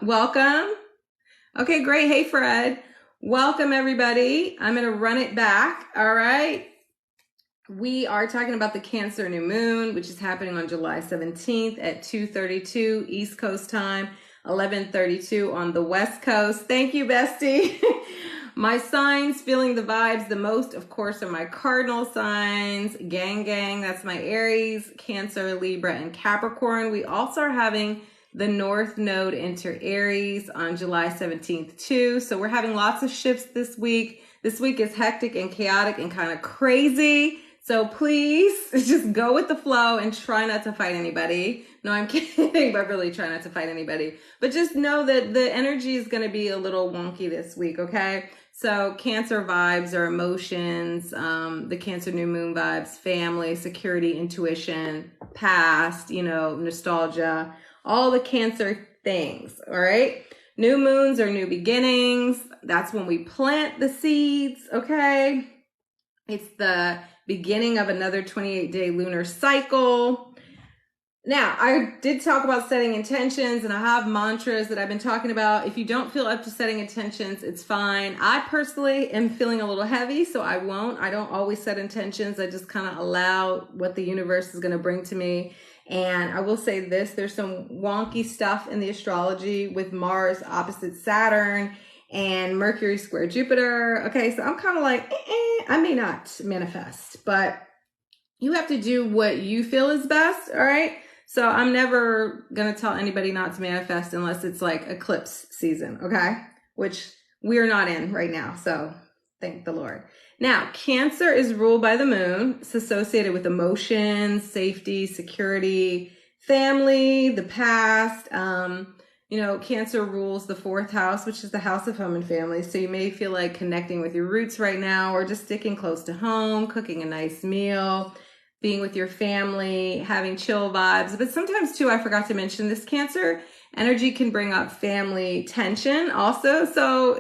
Welcome. Okay, great. Hey, Fred. Welcome, everybody. I'm going to run it back. All right. We are talking about the Cancer new moon, which is happening on July 17th at 2:32 East Coast time, 11:32 on the West Coast. Thank you, bestie. My signs feeling the vibes the most, of course, are my cardinal signs. Gang, gang. That's my Aries, Cancer, Libra, and Capricorn. We also are having the North Node enter Aries on July 17th too. So we're having lots of shifts this week. This week is hectic and chaotic and kind of crazy. So please just go with the flow and try not to fight anybody. No, I'm kidding, but really try not to fight anybody. But just know that the energy is going to be a little wonky this week, okay? So Cancer vibes or emotions, the Cancer new moon vibes, family, security, intuition, past, nostalgia, all the Cancer things, all right? New moons are new beginnings. That's when we plant the seeds, okay? It's the beginning of another 28-day lunar cycle. Now, I did talk about setting intentions, and I have mantras that I've been talking about. If you don't feel up to setting intentions, it's fine. I personally am feeling a little heavy, so I won't. I don't always set intentions. I just kind of allow what the universe is going to bring to me. And I will say this, there's some wonky stuff in the astrology with Mars opposite Saturn and Mercury square Jupiter. Okay, so I'm kind of like, I may not manifest, but you have to do what you feel is best, all right? So I'm never going to tell anybody not to manifest unless it's like eclipse season, okay? Which we're not in right now, so thank the Lord. Now, Cancer is ruled by the moon. It's associated with emotions, safety, security, family, the past. Cancer rules the fourth house, which is the house of home and family. So you may feel like connecting with your roots right now, or just sticking close to home, cooking a nice meal, being with your family, having chill vibes. But sometimes too, I forgot to mention, this Cancer energy can bring up family tension also. So,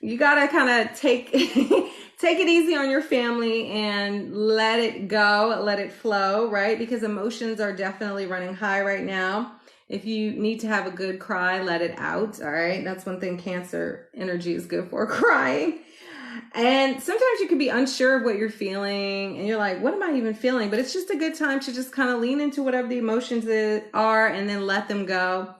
you got to kind of take it easy on your family and let it go, let it flow, right? Because emotions are definitely running high right now. If you need to have a good cry, let it out, all right? That's one thing Cancer energy is good for, crying. And sometimes you can be unsure of what you're feeling, and you're like, what am I even feeling? But it's just a good time to just kind of lean into whatever the emotions are and then let them go.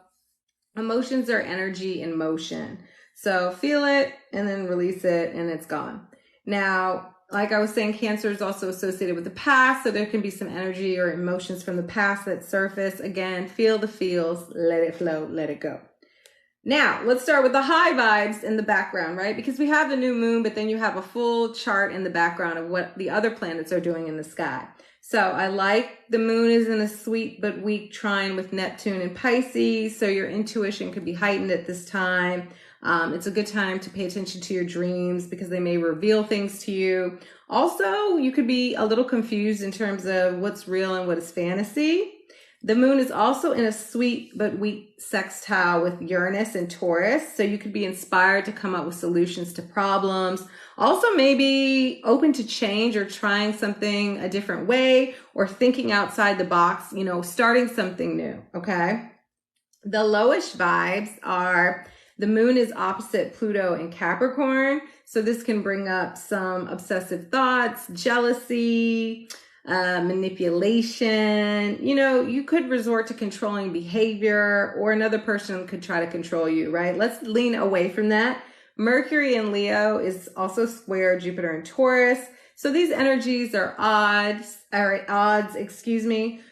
Emotions are energy in motion. So feel it and then release it, and it's gone. Now, like I was saying, Cancer is also associated with the past. So there can be some energy or emotions from the past that surface. Again, feel the feels, let it flow, let it go. Now, let's start with the high vibes in the background, right? Because we have the new moon, but then you have a full chart in the background of what the other planets are doing in the sky. So I like the moon is in a sweet but weak trine with Neptune and Pisces. So your intuition could be heightened at this time. It's a good time to pay attention to your dreams because they may reveal things to you. Also, you could be a little confused in terms of what's real and what is fantasy. The moon is also in a sweet but weak sextile with Uranus and Taurus. So you could be inspired to come up with solutions to problems. Also maybe open to change or trying something a different way or thinking outside the box, starting something new, okay? The lowish vibes are the moon is opposite Pluto in Capricorn. So this can bring up some obsessive thoughts, jealousy, manipulation. You could resort to controlling behavior, or another person could try to control you, right? Let's lean away from that. Mercury in Leo is also square Jupiter in Taurus. So these energies are odds.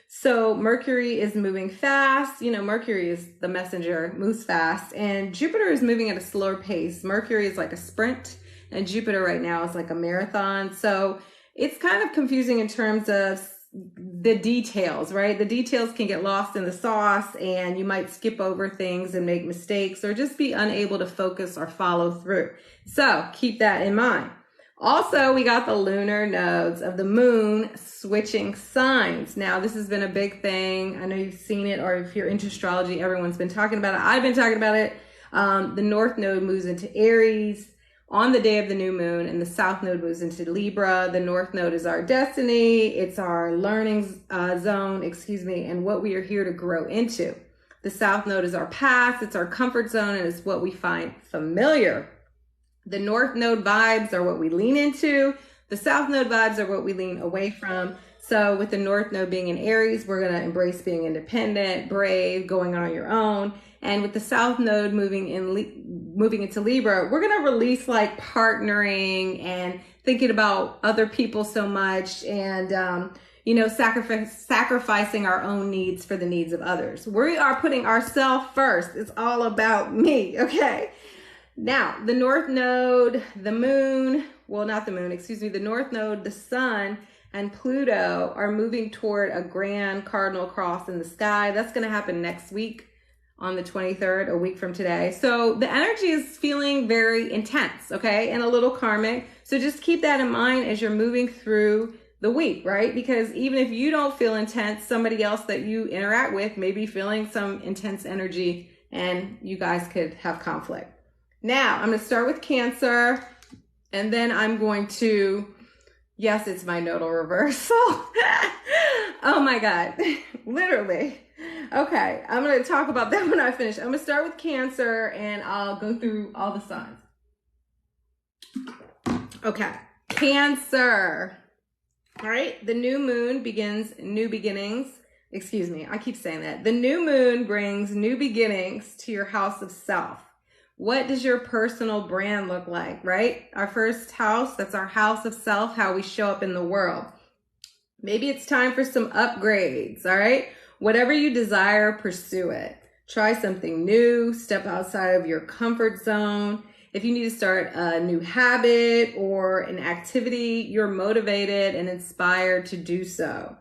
So Mercury is moving fast. Mercury is the messenger, moves fast, and Jupiter is moving at a slower pace. Mercury is like a sprint, and Jupiter right now is like a marathon. So it's kind of confusing in terms of the details, right? The details can get lost in the sauce, and you might skip over things and make mistakes or just be unable to focus or follow through. So keep that in mind. Also, we got the lunar nodes of the moon switching signs. Now, this has been a big thing. I know you've seen it, or if you're into astrology, everyone's been talking about it. I've been talking about it. The North Node moves into Aries on the day of the new moon, and the South Node moves into Libra. The North Node is our destiny. It's our learning zone, and what we are here to grow into. The South Node is our past, it's our comfort zone, and it's what we find familiar. The North Node vibes are what we lean into. The South Node vibes are what we lean away from. So with the North Node being in Aries, we're going to embrace being independent, brave, going on your own. And with the South Node moving into Libra, we're going to release like partnering and thinking about other people so much and, sacrificing our own needs for the needs of others. We are putting ourselves first. It's all about me. Okay. Now, the North Node, the Moon, the North Node, the Sun, and Pluto are moving toward a grand cardinal cross in the sky. That's going to happen next week on the 23rd, a week from today. So the energy is feeling very intense, okay, and a little karmic. So just keep that in mind as you're moving through the week, right? Because even if you don't feel intense, somebody else that you interact with may be feeling some intense energy and you guys could have conflict. Now, I'm going to start with Cancer, and then I'm going to, yes, it's my nodal reversal. Oh my God, literally. Okay, I'm going to talk about that when I finish. I'm going to start with Cancer, and I'll go through all the signs. Okay, Cancer. All right, the new moon begins new beginnings. Excuse me, I keep saying that. The new moon brings new beginnings to your house of self. What does your personal brand look like, right? Our first house, that's our house of self, how we show up in the world. Maybe it's time for some upgrades, all right? Whatever you desire, pursue it. Try something new, step outside of your comfort zone. If you need to start a new habit or an activity, you're motivated and inspired to do so.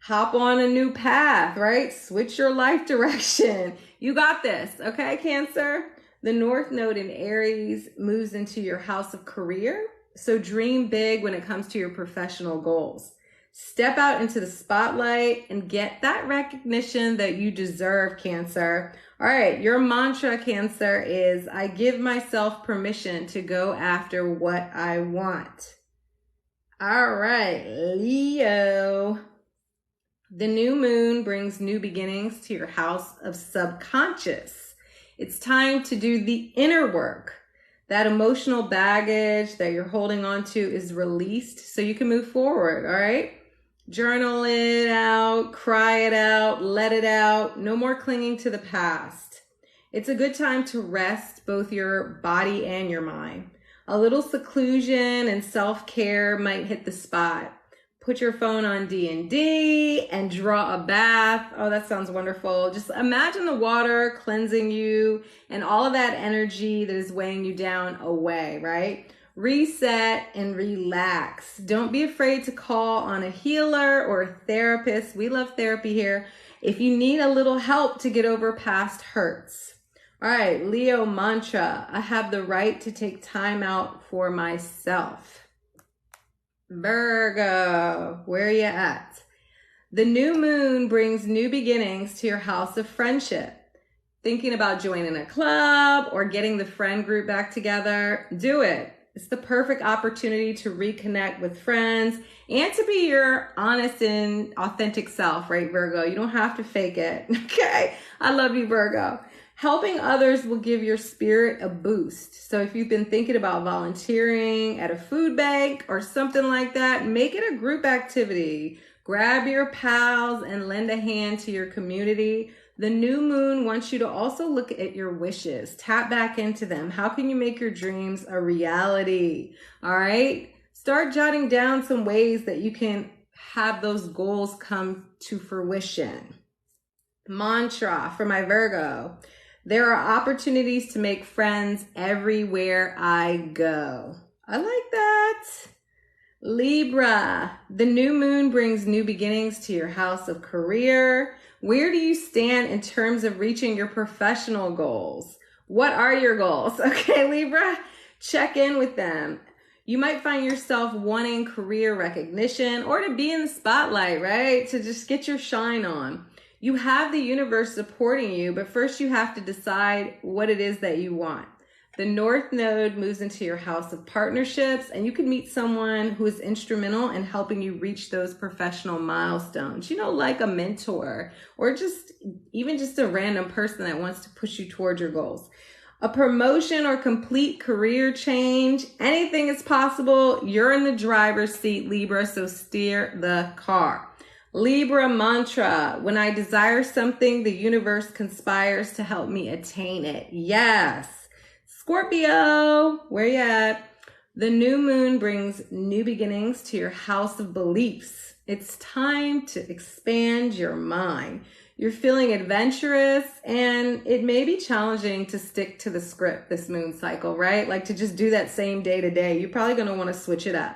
Hop on a new path, right? Switch your life direction. You got this, okay, Cancer? The North Node in Aries moves into your house of career. So dream big when it comes to your professional goals. Step out into the spotlight and get that recognition that you deserve, Cancer. All right, your mantra, Cancer, is I give myself permission to go after what I want. All right, Leo. The new moon brings new beginnings to your house of subconscious. It's time to do the inner work. That emotional baggage that you're holding on to is released so you can move forward, all right? Journal it out, cry it out, let it out. No more clinging to the past. It's a good time to rest both your body and your mind. A little seclusion and self-care might hit the spot. Put your phone on D&D and draw a bath. Oh, that sounds wonderful. Just imagine the water cleansing you and all of that energy that is weighing you down away, right? Reset and relax. Don't be afraid to call on a healer or a therapist. We love therapy here. If you need a little help to get over past hurts. All right, Leo mantra. I have the right to take time out for myself. Virgo, where are you at? The new moon brings new beginnings to your house of friendship. Thinking about joining a club or getting the friend group back together? Do it. It's the perfect opportunity to reconnect with friends and to be your honest and authentic self, right, Virgo? You don't have to fake it, okay? I love you, Virgo. Helping others will give your spirit a boost. So if you've been thinking about volunteering at a food bank or something like that, make it a group activity. Grab your pals and lend a hand to your community. The new moon wants you to also look at your wishes. Tap back into them. How can you make your dreams a reality? All right? Start jotting down some ways that you can have those goals come to fruition. Mantra for my Virgo. There are opportunities to make friends everywhere I go. I like that. Libra, the new moon brings new beginnings to your house of career. Where do you stand in terms of reaching your professional goals? What are your goals? Okay, Libra, check in with them. You might find yourself wanting career recognition or to be in the spotlight, right? To just get your shine on. You have the universe supporting you, but first you have to decide what it is that you want. The North Node moves into your house of partnerships, and you can meet someone who is instrumental in helping you reach those professional milestones, like a mentor or even just a random person that wants to push you towards your goals. A promotion or complete career change, anything is possible. You're in the driver's seat, Libra, so steer the car. Libra mantra: when I desire something, the universe conspires to help me attain it. Yes. Scorpio, where you at? The new moon brings new beginnings to your house of beliefs. It's time to expand your mind. You're feeling adventurous, and it may be challenging to stick to the script this moon cycle, right? Like to just do that same day to day. You're probably going to want to switch it up.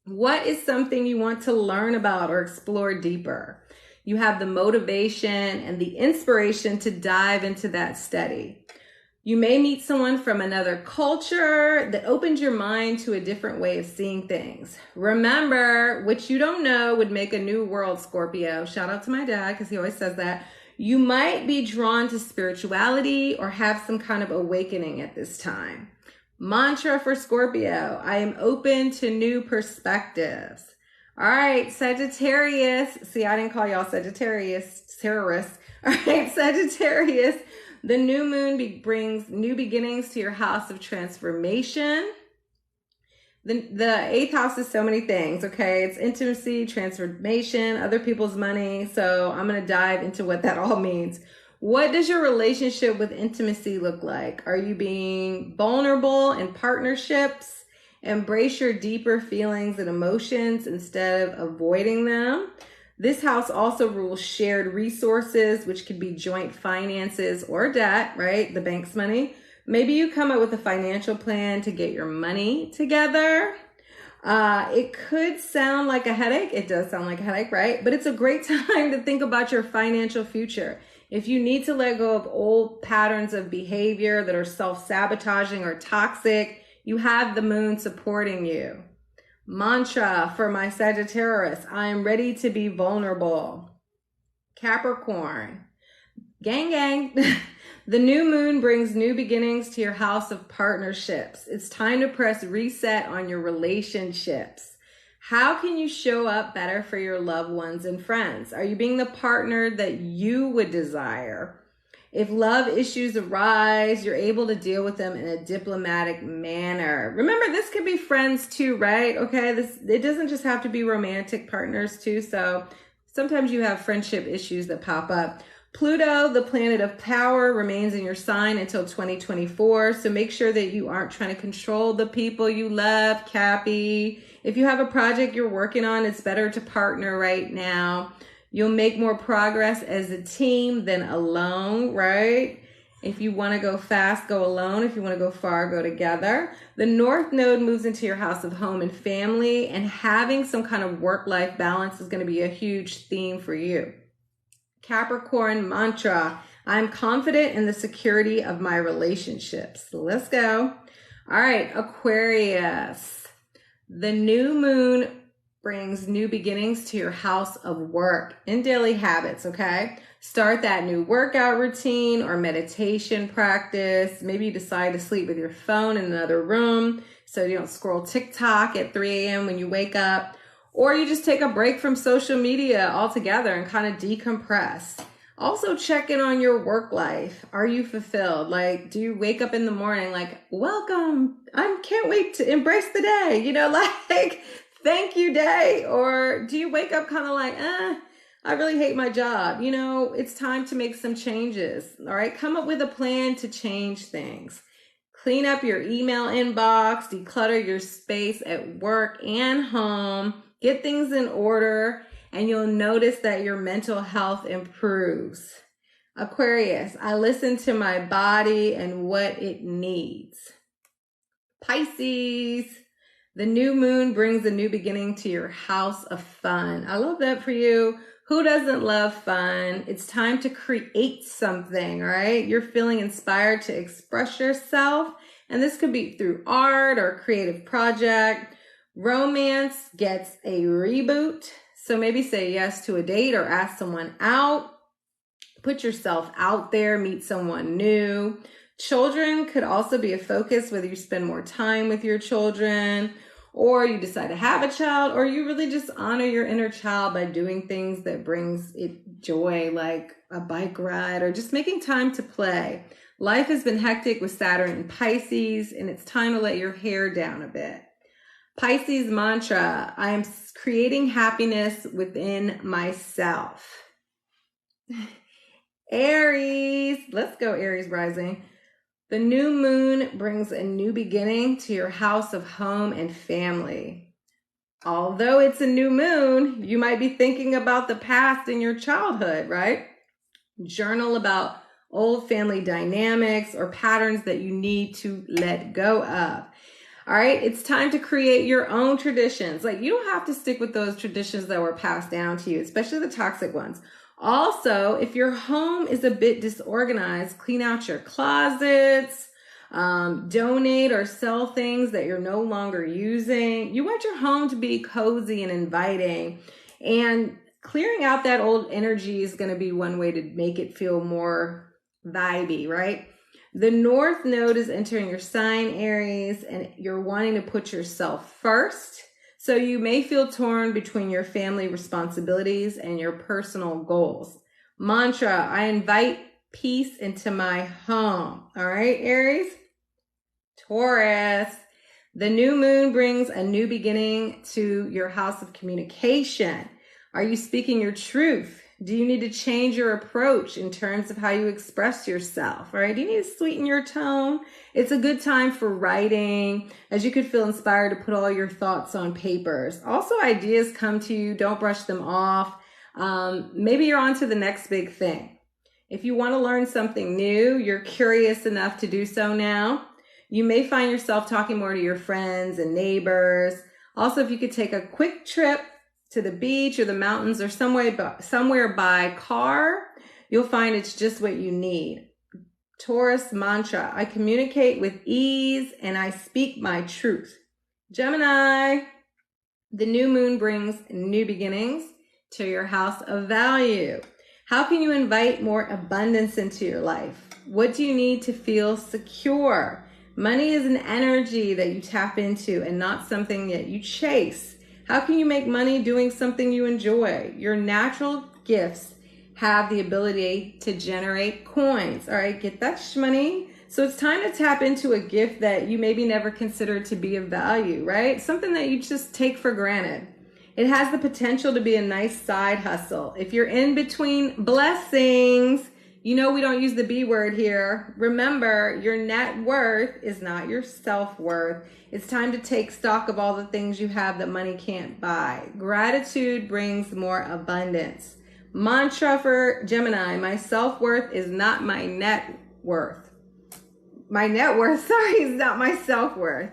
What is something you want to learn about or explore deeper? You have the motivation and the inspiration to dive into that study. You may meet someone from another culture that opens your mind to a different way of seeing things. Remember, what you don't know would make a new world, Scorpio. Shout out to my dad, because he always says that. You might be drawn to spirituality or have some kind of awakening at this time. Mantra for Scorpio: I am open to new perspectives. All right, Sagittarius. See, I didn't call y'all Sagittarius terrorists. All right, Sagittarius. The new moon brings new beginnings to your house of transformation. The eighth house is so many things, okay? It's intimacy, transformation, other people's money. So I'm going to dive into what that all means. What does your relationship with intimacy look like? Are you being vulnerable in partnerships? Embrace your deeper feelings and emotions instead of avoiding them. This house also rules shared resources, which could be joint finances or debt, right? The bank's money. Maybe you come up with a financial plan to get your money together. It could sound like a headache. It does sound like a headache, right? But it's a great time to think about your financial future. If you need to let go of old patterns of behavior that are self-sabotaging or toxic, you have the moon supporting you. Mantra for my Sagittarius: I am ready to be vulnerable. Capricorn, gang, gang. The new moon brings new beginnings to your house of partnerships. It's time to press reset on your relationships. How can you show up better for your loved ones and friends? Are you being the partner that you would desire? If love issues arise, you're able to deal with them in a diplomatic manner. Remember, this could be friends too, right? Okay, it doesn't just have to be romantic partners too. So sometimes you have friendship issues that pop up. Pluto, the planet of power, remains in your sign until 2024. So make sure that you aren't trying to control the people you love, Cappy. If you have a project you're working on, it's better to partner right now. You'll make more progress as a team than alone, right? If you want to go fast, go alone. If you want to go far, go together. The North Node moves into your house of home and family, and having some kind of work-life balance is going to be a huge theme for you. Capricorn mantra: I'm confident in the security of my relationships. So let's go. All right, Aquarius. The new moon brings new beginnings to your house of work and daily habits, okay? Start that new workout routine or meditation practice. Maybe you decide to sleep with your phone in another room so you don't scroll TikTok at 3 a.m. when you wake up. Or you just take a break from social media altogether and kind of decompress. Also check in on your work life. Are you fulfilled? Like, do you wake up in the morning like, welcome, I can't wait to embrace the day, like thank you day? Or do you wake up kind of like, I really hate my job. It's time to make some changes. All right. Come up with a plan to change things. Clean up your email inbox, declutter your space at work and home, get things in order, and you'll notice that your mental health improves. Aquarius, I listen to my body and what it needs. Pisces, the new moon brings a new beginning to your house of fun. I love that for you. Who doesn't love fun? It's time to create something, all right? You're feeling inspired to express yourself, and this could be through art or a creative project. Romance gets a reboot, so maybe say yes to a date or ask someone out. Put yourself out there, meet someone new. Children could also be a focus, whether you spend more time with your children, or you decide to have a child, or you really just honor your inner child by doing things that brings it joy, like a bike ride or just making time to play. Life has been hectic with Saturn in Pisces, and it's time to let your hair down a bit. Pisces mantra: I am creating happiness within myself. Aries, let's go Aries rising. The new moon brings a new beginning to your house of home and family. Although it's a new moon, you might be thinking about the past in your childhood, right? Journal about old family dynamics or patterns that you need to let go of. All right, it's time to create your own traditions. Like, you don't have to stick with those traditions that were passed down to you, especially the toxic ones. Also, if your home is a bit disorganized, clean out your closets, donate or sell things that you're no longer using. You want your home to be cozy and inviting, and clearing out that old energy is going to be one way to make it feel more vibey, right? The North Node is entering your sign, Aries, and you're wanting to put yourself first. So you may feel torn between your family responsibilities and your personal goals. Mantra: I invite peace into my home. All right, Aries? Taurus, the new moon brings a new beginning to your house of communication. Are you speaking your truth? Do you need to change your approach in terms of how you express yourself? All right, do you need to sweeten your tone? It's a good time for writing, as you could feel inspired to put all your thoughts on papers. Also, ideas come to you. Don't brush them off. Maybe you're on to the next big thing. If you want to learn something new, you're curious enough to do so now. You may find yourself talking more to your friends and neighbors. Also, if you could take a quick trip to the beach or the mountains or somewhere by car, you'll find it's just what you need. Taurus mantra: I communicate with ease and I speak my truth. Gemini, the new moon brings new beginnings to your house of value. How can you invite more abundance into your life? What do you need to feel secure? Money is an energy that you tap into and not something that you chase. How can you make money doing something you enjoy? Your natural gifts have the ability to generate coins. All right, get that money. So it's time to tap into a gift that you maybe never considered to be of value, right? Something that you just take for granted. It has the potential to be a nice side hustle. If you're in between blessings, you know we don't use the B word here. Remember, your net worth is not your self-worth. It's time to take stock of all the things you have that money can't buy. Gratitude brings more abundance. Mantra for Gemini: my self-worth is not my net worth. My net worth, sorry, is not my self-worth.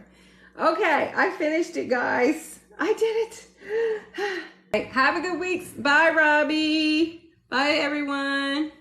Okay, I finished it, guys. I did it. Have a good week. Bye, Robbie. Bye, everyone.